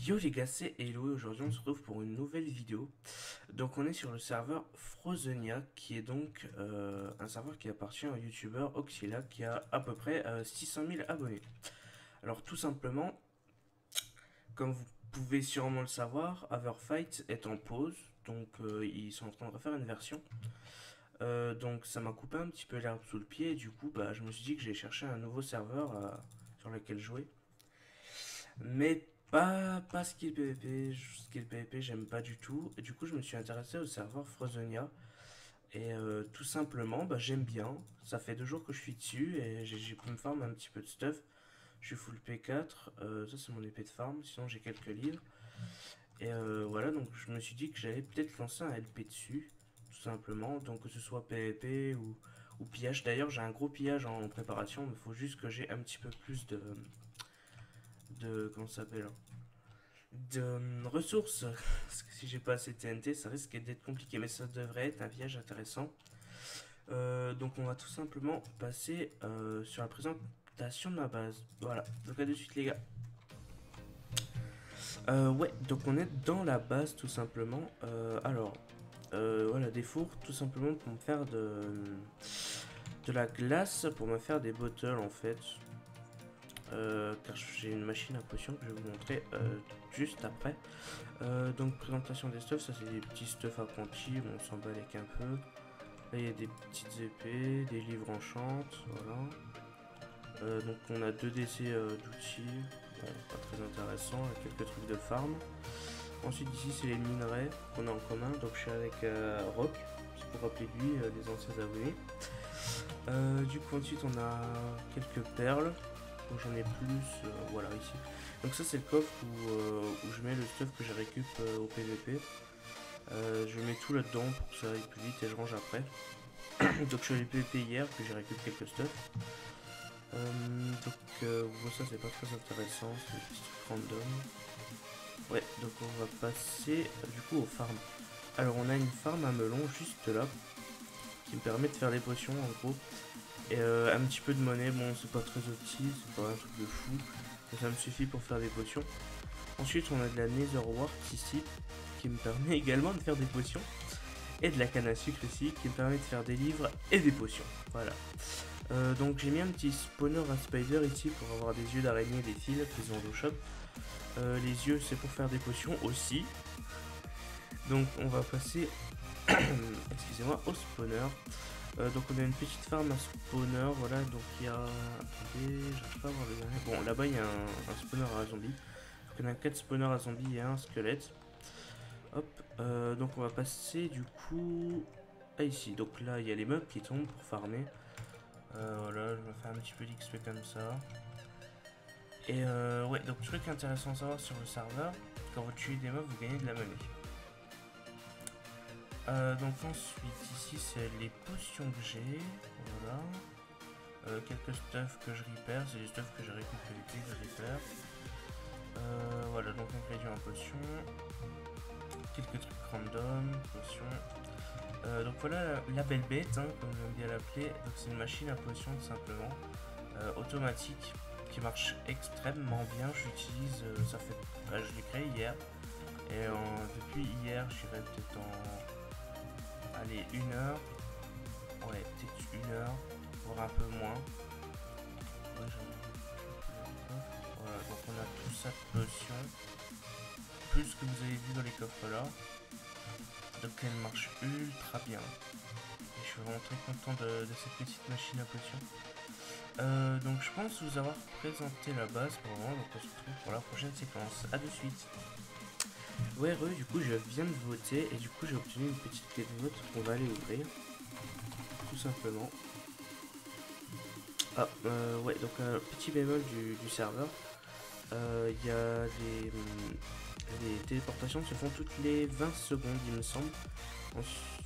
Yo les gars, c'est Hello et aujourd'hui on se retrouve pour une nouvelle vidéo. Donc on est sur le serveur Frozenia qui est donc un serveur qui appartient au youtubeur Oxyla qui a à peu près 600 000 abonnés. Alors tout simplement, comme vous pouvez sûrement le savoir, Everfight est en pause, donc ils sont en train de refaire une version. Donc ça m'a coupé un petit peu l'herbe sous le pied et du coup bah, je me suis dit que j'allais chercher un nouveau serveur sur lequel jouer. Mais pas Skill PvP. Skill PvP, j'aime pas du tout. Et du coup, je me suis intéressé au serveur Frozonia. Et tout simplement, bah, j'aime bien. Ça fait 2 jours que je suis dessus et j'ai pu me farm un petit peu de stuff. Je suis full P4. Ça, c'est mon épée de farm. Sinon, j'ai quelques livres. Et voilà, donc je me suis dit que j'allais peut-être lancer un LP dessus. Tout simplement. Donc, que ce soit PvP ou pillage. D'ailleurs, j'ai un gros pillage en préparation. Mais il faut juste que j'ai un petit peu plus de comment ça s'appelle, de ressources. Parce que si j'ai pas assez de TNT, ça risque d'être compliqué. Mais ça devrait être un piège intéressant. Donc on va tout simplement passer sur la présentation de ma base. Voilà, donc à de suite les gars. Ouais, donc on est dans la base tout simplement. Voilà, des fours tout simplement pour me faire de la glace, pour me faire des bottles en fait. Car j'ai une machine à potions que je vais vous montrer juste après. Donc présentation des stuffs, ça c'est des petits stuffs apprentis, bon, on s'en bat avec un peu. Là il y a des petites épées, des livres enchantes, voilà. Donc on a 2 DC d'outils, bon, pas très intéressant, quelques trucs de farm. Ensuite ici c'est les minerais qu'on a en commun, donc je suis avec Rock, c'est pour rappeler de lui, des anciens abonnés. Du coup ensuite on a quelques perles. Donc j'en ai plus, voilà ici. Donc ça c'est le coffre où je mets le stuff que j'ai récup au PVP. Je mets tout là-dedans pour que ça aille plus vite et je range après. Donc je suis allé PVP hier que j'ai récup quelques stuff. Bon, ça c'est pas très intéressant, c'est des petits trucs random. Ouais, donc on va passer du coup aux farms. Alors on a une farm à melon juste là qui me permet de faire des potions en gros. Et un petit peu de monnaie, bon c'est pas très opti, c'est pas un truc de fou, mais ça me suffit pour faire des potions. Ensuite on a de la Nether Wart ici, qui me permet également de faire des potions. Et de la canne à sucre ici, qui me permet de faire des livres et des potions. Voilà. Donc j'ai mis un petit spawner à spider ici pour avoir des yeux d'araignée et des fils qu'ils ont au shop. Les yeux c'est pour faire des potions aussi. Donc on va passer excusez-moi, au spawner. Donc on a une petite farm à spawner, voilà, donc il y a... Attendez, j'arrive pas à voir le dernier. Bon, là-bas il y a un spawner à zombies. Donc on a 4 spawners à zombies et un squelette. Hop, donc on va passer du coup à ici. Donc là il y a les mobs qui tombent pour farmer. Voilà, je vais faire un petit peu d'XP comme ça. Et ouais, donc truc intéressant à savoir sur le serveur, quand vous tuez des mobs, vous gagnez de la monnaie. Donc ensuite ici c'est les potions que j'ai, voilà. Quelques stuffs que je récupère, c'est des stuffs que j'ai récupéré que je récupère. Voilà, donc ingrédients en potions. Quelques trucs random, potions. Donc voilà la belle bête, hein, comme j'aime bien l'appeler. Donc c'est une machine à potions tout simplement, automatique, qui marche extrêmement bien. J'utilise, ça fait, je l'ai créé hier. Et depuis hier, j'irai peut-être en... Allez, 1 heure. Ouais, peut-être 1 heure, voire un peu moins. Ouais, voilà, donc on a tout ça de potions. Plus que vous avez vu dans les coffres là. Donc elle marche ultra bien. Et je suis vraiment très content de cette petite machine à potions. Donc je pense vous avoir présenté la base pour le moment. Donc on se retrouve pour la prochaine séquence. A de suite. Ouais, du coup je viens de voter et du coup j'ai obtenu une petite clé de vote qu'on va aller ouvrir. Tout simplement. Ah, ouais, donc petit bémol du serveur. Il y a les téléportations se font toutes les 20 secondes, il me semble.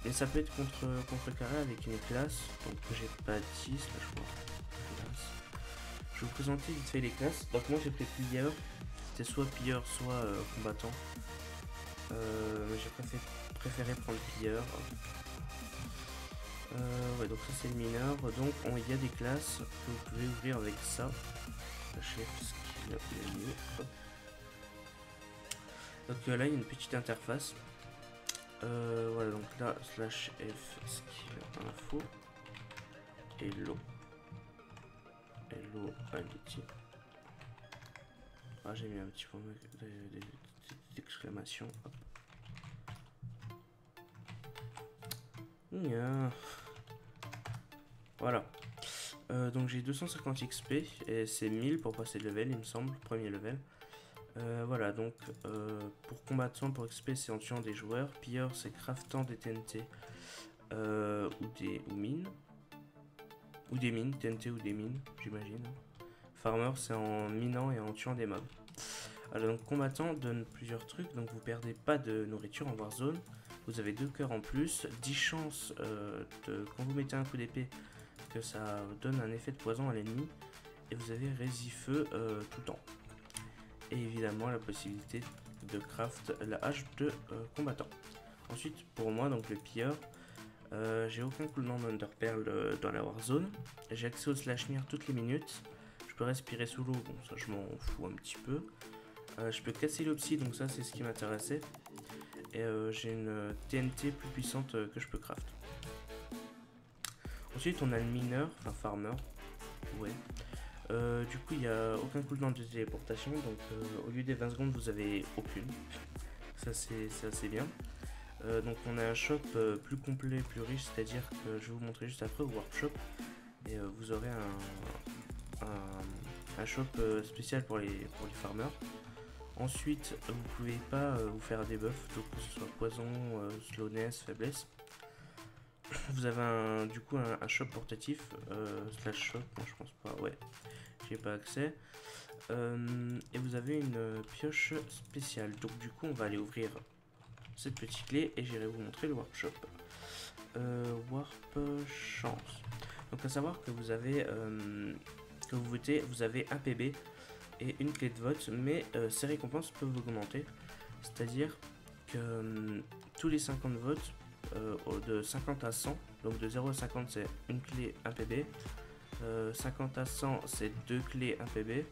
Et ça peut être contrecarré avec une classe, donc que j'ai pas dit, là je vois. Je vais vous présenter vite fait les classes. Donc moi j'ai pris pilleur, c'était soit pilleur, soit combattant. Mais j'ai préféré prendre pilleur. Ouais, donc ça c'est le mineur. Donc il y a des classes que vous pouvez ouvrir avec ça. La chef skill, hop. Donc là il y a une petite interface. Voilà, donc là slash f skill info. Hello. Hello Ality. Ah, j'ai mis un petit point d'exclamation. Voilà. Donc j'ai 250 XP et c'est 1000 pour passer de level, il me semble, premier level. Voilà, donc pour combattant, pour XP, c'est en tuant des joueurs. Pilleur, c'est craftant des TNT ou mines. Ou des mines, TNT ou des mines, j'imagine. Farmer, c'est en minant et en tuant des mobs. Alors, donc combattant donne plusieurs trucs, donc vous perdez pas de nourriture en Warzone. Vous avez 2 cœurs en plus, 10 chances quand vous mettez un coup d'épée que ça donne un effet de poison à l'ennemi. Et vous avez résifeu tout le temps. Et évidemment la possibilité de craft la hache de combattant. Ensuite pour moi, donc le pilleur, j'ai aucun cooldown d'Underpearl dans la Warzone. J'ai accès au slash near toutes les minutes. Je peux respirer sous l'eau, bon ça je m'en fous un petit peu. Je peux casser l'opsie, donc ça c'est ce qui m'intéressait. Et j'ai une TNT plus puissante que je peux craft. Ensuite on a le mineur, enfin farmer. Ouais. Du coup il n'y a aucun cooldown de téléportation, donc au lieu des 20 secondes vous avez aucune. Ça c'est assez bien. Donc on a un shop plus complet, plus riche, c'est-à-dire que je vais vous montrer juste après au workshop. Et vous aurez un shop spécial pour les farmers. Ensuite vous pouvez pas vous faire des buffs, donc que ce soit poison, slowness, faiblesse. Vous avez du coup un shop portatif, slash shop, moi je pense pas, ouais, j'ai pas accès. Et vous avez une pioche spéciale, donc du coup on va aller ouvrir cette petite clé et j'irai vous montrer le workshop. Warp chance. Donc à savoir que vous avez que vous votez, vous avez un PB et une clé de vote, mais ces récompenses peuvent augmenter, c'est à dire que tous les 50 votes de 50 à 100, donc de 0 à 50 c'est une clé, un PB, 50 à 100 c'est 2 clés, un PB,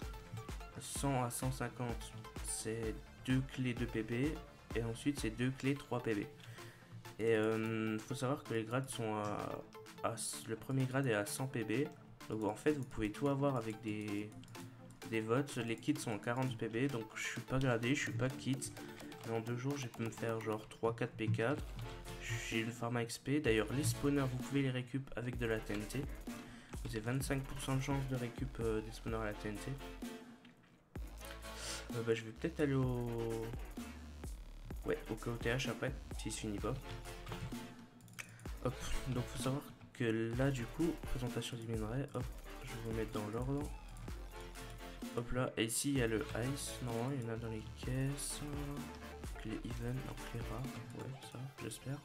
100 à 150 c'est 2 clés, 2 PB, et ensuite c'est 2 clés, 3 PB. Et faut savoir que les grades sont le premier grade est à 100 PB, donc en fait vous pouvez tout avoir avec des votes. Les kits sont à 40 PB, donc je suis pas gradé, je suis pas kit. Mais en 2 jours j'ai pu me faire genre 3-4 P4. J'ai une pharma XP. D'ailleurs les spawners vous pouvez les récup avec de la TNT. Vous avez 25% de chance de récup des spawners à la TNT. Bah, je vais peut-être aller au KOTH après, s'il se finit pas. Hop, donc faut savoir que là du coup, présentation du minerai, hop, je vais vous mettre dans l'ordre. Hop là, et ici il y a le ice, normalement il y en a dans les caisses. Les even, donc les rares, ouais ça, j'espère.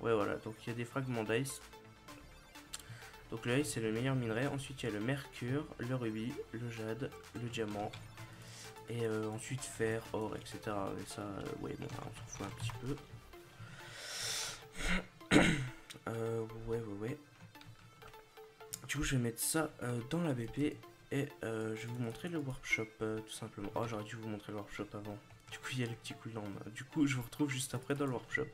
Ouais voilà, donc il y a des fragments d'ice. Donc le ice c'est le meilleur minerai, ensuite il y a le mercure, le rubis, le jade, le diamant. Et ensuite fer, or, etc. Et ça, ouais bon, on s'en fout un petit peu. Ouais. Du coup je vais mettre ça dans la BP. Et je vais vous montrer le workshop tout simplement. Oh j'aurais dû vous montrer le workshop avant. Du coup il y a les petits cooldowns. Du coup je vous retrouve juste après dans le workshop.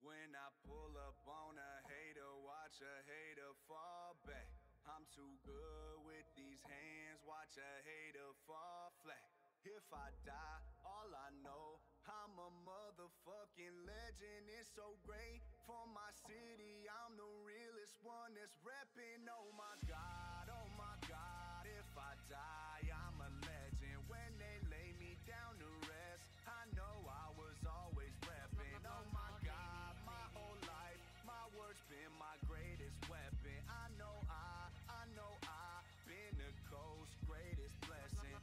When I pull up on a hater, watch a hater fall back. I'm too good with these hands, watch a hater fall flat. If I die, all I know, I'm a motherfucking legend. It's so great for my city. I'm the realest one that's reppin'. Oh my God, if I die, I'm a legend. When they lay me down to rest, I know I was always reppin'. Oh my God, my whole life, my words been my greatest weapon. I know I been the coast's greatest blessing.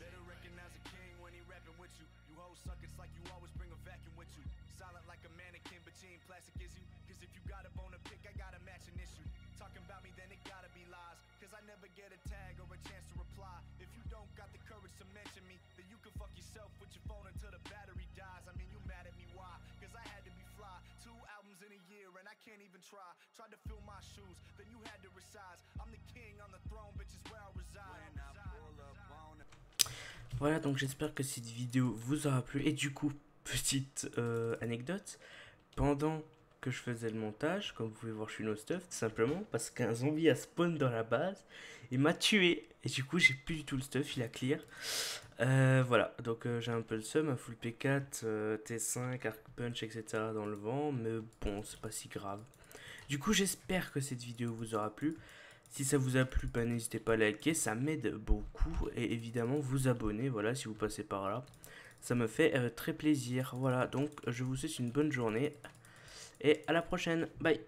Better recognize a king when he rapping with you. You hoes suck, it's like you always bring a vacuum with you. Silent like a mannequin, but you ain't plastic, is you? Cause if you got a bone to pick, I got a matching issue. Talking about me, then it gotta be lies. Cause I never get a tag or a chance to reply. If you don't got the courage to mention me, then you can fuck yourself with your phone until the battery dies. I mean, you mad at me, why? Cause I had to be fly. 2 albums in a year and I can't even try. Tried to fill my shoes, then you had to resize. I'm the king on the throne, bitch, is where I reside. When Voilà, donc j'espère que cette vidéo vous aura plu. Et du coup, petite anecdote, pendant que je faisais le montage, comme vous pouvez voir, je suis no stuff, tout simplement parce qu'un zombie a spawn dans la base et m'a tué. Et du coup, j'ai plus du tout le stuff, il a clear. Voilà, donc j'ai un peu le seum, un full P4, T5, Arc Punch, etc. dans le vent, mais bon, c'est pas si grave. Du coup, j'espère que cette vidéo vous aura plu. Si ça vous a plu, bah, n'hésitez pas à liker, ça m'aide beaucoup. Et évidemment, vous abonner, voilà, si vous passez par là. Ça me fait très plaisir. Voilà, donc je vous souhaite une bonne journée et à la prochaine. Bye.